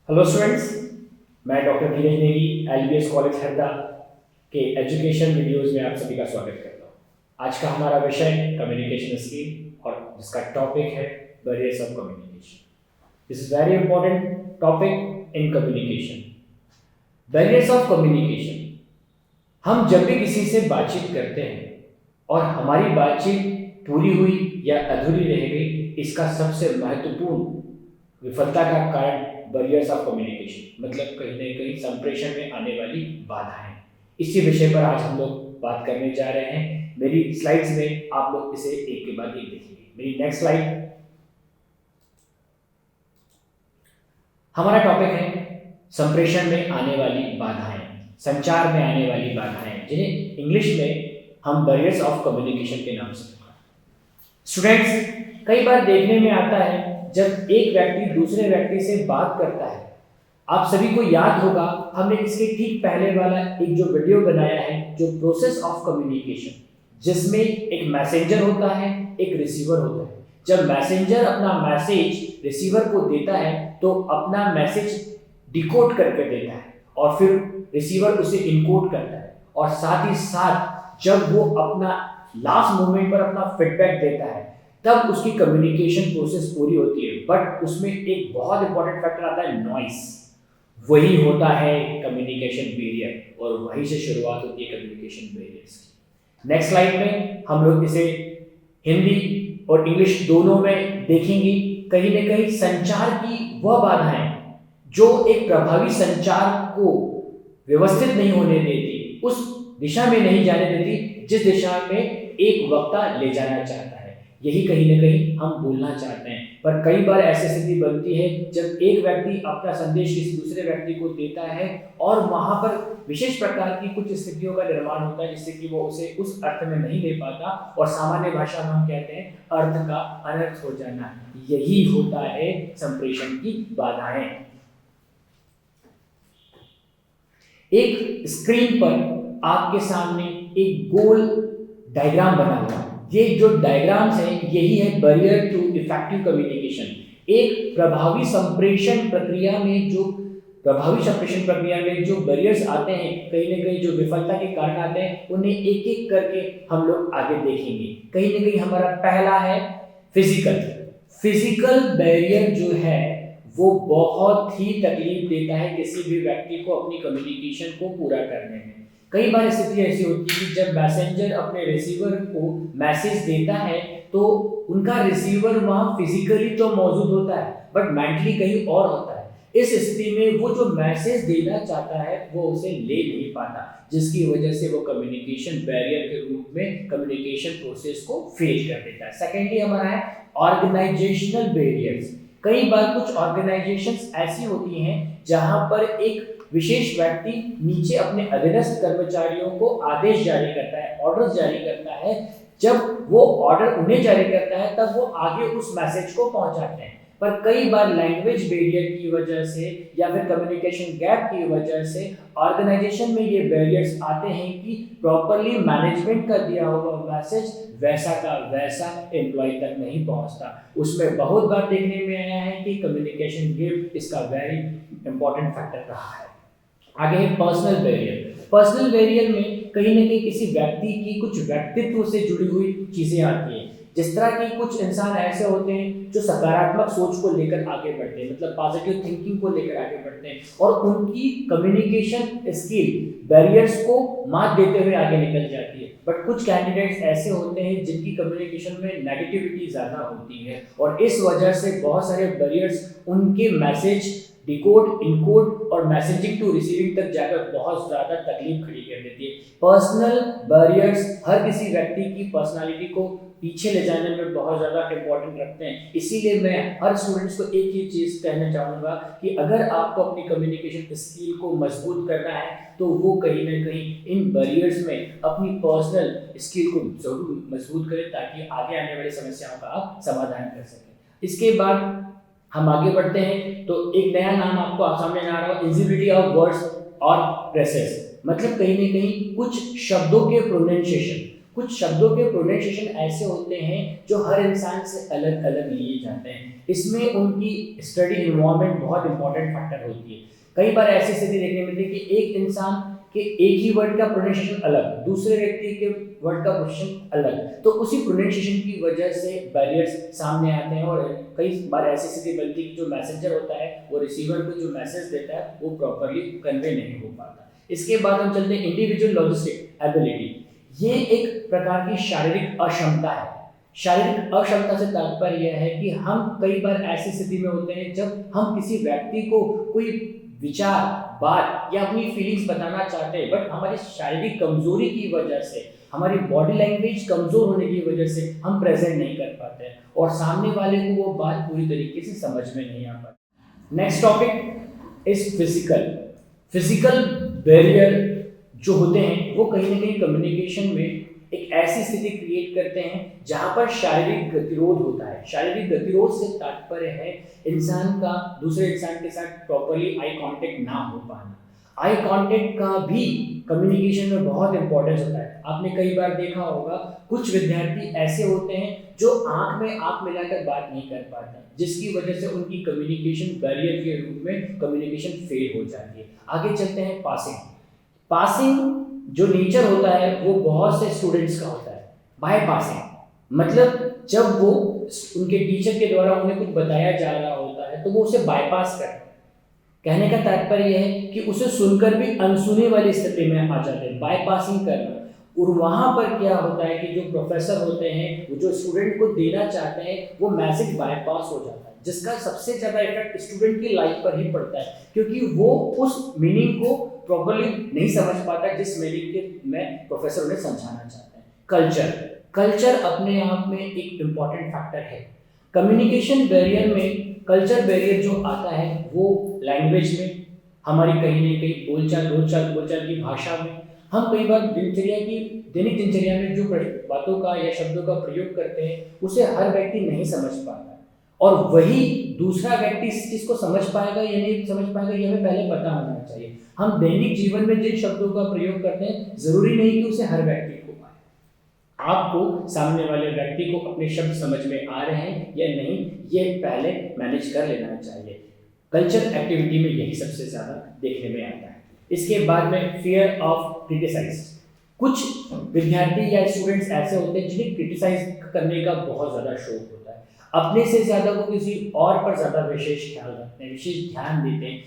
Hello students, मैं doctor धीरज Negi LBS college Harda के education videos में आप सभी का स्वागत करता हूँ। आज का हमारा विषय कम्युनिकेशन स्किल और जिसका टॉपिक है barriers of communication. This is very important topic in communication. Barriers of communication, हम जब भी किसी से बातचीत करते हैं और हमारी बातचीत पूरी हुई या अधूरी रह गई, इसका सबसे महत्वपूर्ण विफलता का कारण बैरियर्स ऑफ कम्युनिकेशन, मतलब कहीं ना कहीं संप्रेषण में आने वाली बाधाएं। इसी विषय पर आज हम लोग बात करने जा रहे हैं। मेरी स्लाइड्स में आप लोग इसे एक के बाद एक देखेंगे। मेरी नेक्स्ट स्लाइड, हमारा टॉपिक है संप्रेषण में आने वाली बाधाएं, संचार में आने वाली बाधाएं, जिन्हें इंग्लिश में हम बैरियर्स ऑफ कम्युनिकेशन के नाम से स्टूडेंट्स, कई बार देखने में आता है जब एक व्यक्ति दूसरे व्यक्ति से बात करता है। आप सभी को याद होगा, हमने इसके ठीक पहले वाला एक जो वीडियो बनाया है, जो प्रोसेस ऑफ कम्युनिकेशन, जिसमें एक मैसेंजर होता है, एक रिसीवर होता है। जब मैसेंजर अपना मैसेज रिसीवर को देता है तो अपना मैसेज डिकोड करके देता है और फिर रिसीवर उसे इनकोड करता है, और साथ ही साथ जब वो अपना लास्ट मोमेंट पर अपना फीडबैक देता है तब उसकी कम्युनिकेशन प्रोसेस पूरी होती है। बट उसमें एक बहुत इंपॉर्टेंट फैक्टर आता है, नॉइस। वही होता है कम्युनिकेशन बैरियर, और वहीं से शुरुआत होती है कम्युनिकेशन बैरियर्स की। नेक्स्ट स्लाइड में हम लोग इसे हिंदी और इंग्लिश दोनों में देखेंगे। कहीं ना कहीं संचार की वह बाधाएं जो एक प्रभावी संचार को व्यवस्थित नहीं होने देती, उस दिशा में नहीं जाने देती जिस दिशा में एक वक्ता ले जाना चाहता है। यही कहीं ना कहीं हम बोलना चाहते हैं, पर कई बार ऐसी स्थिति बनती है जब एक व्यक्ति अपना संदेश किसी दूसरे व्यक्ति को देता है और वहां पर विशेष प्रकार की कुछ स्थितियों का निर्माण होता है जिससे कि वो उसे उस अर्थ में नहीं ले पाता, और सामान्य भाषा में हम कहते हैं अर्थ का अनर्थ हो जाना। यही होता है संप्रेषण की बाधाएं। एक स्क्रीन पर आपके सामने एक गोल डायग्राम बना हुआ है। ये जो डायग्राम्स है, यही है बैरियर टू इफेक्टिव कम्युनिकेशन। एक प्रभावी संप्रेषण प्रक्रिया में जो बैरियर्स आते हैं, कहीं ना कहीं जो विफलता के कारण आते हैं, उन्हें एक एक करके हम लोग आगे देखेंगे। कहीं ना कहीं हमारा पहला है फिजिकल बैरियर। जो है वो बहुत ही तकलीफ देता है किसी भी व्यक्ति को अपनी कम्युनिकेशन को पूरा करने में। कई बार स्थिति ऐसी होती है कि जब मैसेंजर अपने रिसीवर को मैसेज देता है तो उनका रिसीवर वहां फिजिकली तो मौजूद होता है बट मेंटली कहीं और होता है। इस स्थिति में वो जो मैसेज देना चाहता है वो उसे ले नहीं पाता, जिसकी वजह से वो कम्युनिकेशन बैरियर के रूप में कम्युनिकेशन प्रोसेस को फेल कर देता है। सेकेंडली हमारा है ऑर्गेनाइजेशनल बैरियर्स। कई बार कुछ ऑर्गेनाइजेशंस ऐसी होती हैं जहां पर एक विशेष व्यक्ति नीचे अपने अधीनस्थ कर्मचारियों को आदेश जारी करता है, ऑर्डर्स जारी करता है। जब वो ऑर्डर उन्हें जारी करता है तब वो आगे उस मैसेज को पहुंचाते हैं, पर कई बार लैंग्वेज बैरियर की वजह से या फिर कम्युनिकेशन गैप की वजह से ऑर्गेनाइजेशन में ये बैरियर्स आते हैं कि प्रॉपरली मैनेजमेंट का दिया हुआ मैसेज वैसा का वैसा एम्प्लॉय तक नहीं पहुंचता। उसमें बहुत बार देखने में आया है कि कम्युनिकेशन गैप इसका वेरी इंपॉर्टेंट फैक्टर रहा है। आगे है पर्सनल बैरियर। पर्सनल बैरियर में कहीं ना कहीं किसी व्यक्ति की कुछ व्यक्तित्व से जुड़ी हुई चीजें आती हैं। जिस तरह की कुछ इंसान ऐसे होते हैं जो सकारात्मक सोच को लेकर आगे बढ़ते हैं, मतलब पॉजिटिव थिंकिंग को लेकर आगे बढ़ते हैं, और उनकी कम्युनिकेशन स्किल बैरियर्स को मात देते हुए आगे निकल जाती है। बट कुछ कैंडिडेट्स ऐसे होते हैं जिनकी कम्युनिकेशन में नेगेटिविटी ज़्यादा होती है, और इस वजह से बहुत सारे बैरियर्स उनके मैसेज डिकोड, इनकोड और मैसेजिंग टू रिसीविंग तक जाकर बहुत ज़्यादा तकलीफ खड़ी कर देती है। पर्सनल बैरियर्स हर किसी व्यक्ति की पर्सनालिटी को पीछे ले जाने में बहुत ज़्यादा इंपॉर्टेंट रखते हैं। इसीलिए मैं हर स्टूडेंट्स को एक ही चीज़ कहना चाहूँगा कि अगर आपको अपनी कम्युनिकेशन स्किल को मजबूत करना है तो वो कहीं ना कहीं इन बैरियर्स में अपनी पर्सनल स्किल को जरूर मजबूत करें, ताकि आगे आने वाली समस्याओं का आप समाधान कर सकें। इसके बाद हम आगे बढ़ते हैं तो एक नया नाम आपको सामने आ रहा है, इंजिबिलिटी ऑफ वर्ड्स और प्रेसेस। मतलब कहीं ना कहीं कुछ शब्दों के प्रोनाउंसिएशन, कुछ शब्दों के प्रोनाउंसिएशन ऐसे होते हैं जो हर इंसान से अलग अलग लिए जाते हैं। इसमें उनकी स्टडी इन्वायरमेंट बहुत इंपॉर्टेंट फैक्टर होती है। कई बार ऐसी स्थिति देखने मिलती है कि एक इंसान के एक ही वर्ड का प्रोनाउंसिएशन अलग, दूसरे व्यक्ति के वर्ड का प्रोनाउंसिएशन अलग, तो उसी प्रोनाउंसिएशन की वजह से बैरियर्स सामने आते हैं और कई बार ऐसी स्थिति बनती है कि जो मैसेंजर होता है वो रिसीवर को जो मैसेज देता है वो प्रॉपर्ली कन्वे नहीं हो पाता। इसके बाद हम चलते हैं इंडिविजुअल लॉजिस्टिक एबिलिटी। ये एक प्रकार की शारीरिक अक्षमता है। शारीरिक अक्षमता से तात्पर्य यह है कि हम कई बार ऐसी स्थिति में होते हैं जब हम किसी व्यक्ति को कोई विचार, बात या अपनी फीलिंग्स बताना चाहते हैं, बट हमारी शारीरिक कमजोरी की वजह से, हमारी बॉडी लैंग्वेज कमजोर होने की वजह से हम प्रेजेंट नहीं कर पाते हैं और सामने वाले को वो बात पूरी तरीके से समझ में नहीं आ पाती। Next topic is physical. Physical barrier जो होते हैं वो कहीं ना कहीं कम्युनिकेशन में एक ऐसी स्थिति क्रिएट करते हैं जहां पर शारीरिक गतिरोध होता है। शारीरिक गतिरोध से तात्पर्य है इंसान का दूसरे इंसान के साथ प्रॉपर्ली आई कांटेक्ट ना हो पाना। आई कांटेक्ट का भी कम्युनिकेशन में बहुत इंपॉर्टेंस होता है। आपने कई बार देखा होगा कुछ विद्यार्थी ऐसे होते हैं जो आंख में आंख मिलाकर बात नहीं कर पाते, जिसकी वजह से उनकी कम्युनिकेशन बैरियर के रूप में कम्युनिकेशन फेल हो जाती है। आगे चलते हैं पासिंग। पासिंग जो नेचर होता है वो बहुत से स्टूडेंट्स का होता है। बाय पासिंग मतलब जब वो उनके टीचर के द्वारा उन्हें कुछ बताया जा रहा होता है तो वो उसे बाईपास करते हैं। कहने का तात्पर्य यह है कि उसे सुनकर भी अनसुनी वाली स्थिति में आ जाते हैं, बाईपासिंग करना। और वहाँ पर क्या होता है कि जो प्रोफेसर होते हैं वो जो स्टूडेंट को देना चाहते हैं वो मैसेज बाईपास हो जाता है, जिसका सबसे ज़्यादा इफेक्ट स्टूडेंट की लाइफ पर ही पड़ता है, क्योंकि वो उस मीनिंग को प्रॉपर्ली नहीं समझ पाता जिस मीनिंग के में प्रोफेसर उन्हें समझाना चाहते हैं। कल्चर। कल्चर अपने आप में एक इम्पॉर्टेंट फैक्टर है। कम्युनिकेशन बैरियर में कल्चर बैरियर जो आता है वो लैंग्वेज में, हमारी कहीं ना कहीं बोलचाल की भाषा में, हम कई बार दैनिक दिनचर्या में जो बातों का या शब्दों का प्रयोग करते हैं उसे हर व्यक्ति नहीं समझ पाता, और वही दूसरा व्यक्ति इस चीज को समझ पाएगा या नहीं समझ पाएगा ये हमें पहले पता होना चाहिए। हम दैनिक जीवन में जिन शब्दों का प्रयोग करते हैं जरूरी नहीं कि उसे हर व्यक्ति को आए। आपको सामने वाले व्यक्ति को अपने शब्द समझ में आ रहे हैं या नहीं ये पहले मैनेज कर लेना चाहिए। कल्चर एक्टिविटी में यही सबसे ज्यादा देखने में आता है। इसके बाद में फियर ऑफ क्रिटिसाइज। कुछ विद्यार्थी या स्टूडेंट्स ऐसे होते हैं जिन्हें क्रिटिसाइज करने का बहुत ज्यादा शौक होता है, अपने से ज्यादा वो किसी और पर ज्यादा विशेष ख्याल रखते हैं, विशेष ध्यान देते हैं।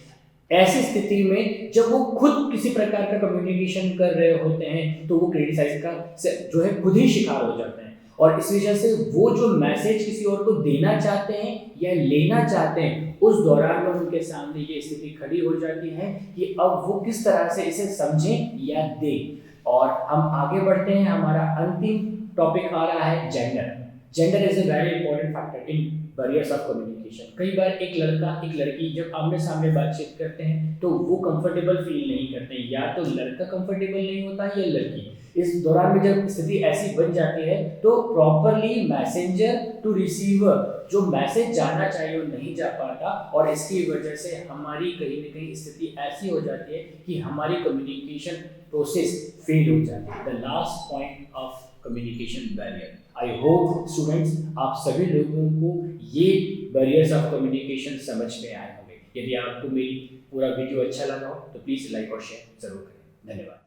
ऐसी स्थिति में जब वो खुद किसी प्रकार का कम्युनिकेशन कर रहे होते हैं तो वो क्रिटिसाइज का जो है खुद ही शिकार हो जाते हैं, और इस वजह से वो जो मैसेज किसी और को देना चाहते हैं या लेना चाहते हैं उस दौरान में उनके सामने ये स्थिति खड़ी हो जाती है कि अब वो किस तरह से इसे समझें या दें। और हम आगे बढ़ते हैं, हमारा अंतिम टॉपिक आ रहा है gender. Gender is a very important factor in barriers of communication. कई बार एक लड़का एक लड़की जब आमने सामने बातचीत करते हैं तो वो कंफर्टेबल फील नहीं करते, या तो लड़का कंफर्टेबल नहीं होता या लड़की। इस दौरान में जब स्थिति ऐसी बन जाती है तो प्रॉपरली मैसेंजर टू रिसीवर जो मैसेज जाना चाहिए वो नहीं जा पाता, और इसकी वजह से हमारी कहीं ना कहीं स्थिति ऐसी हो जाती है कि हमारी कम्युनिकेशन प्रोसेस फेल हो जाती है। The last point of communication barrier. I hope students आप सभी लोगों को ये बैरियर्स ऑफ कम्युनिकेशन समझ में आए होंगे। यदि आपको मेरी पूरा वीडियो अच्छा लगा हो तो प्लीज़ लाइक और शेयर जरूर करें। धन्यवाद।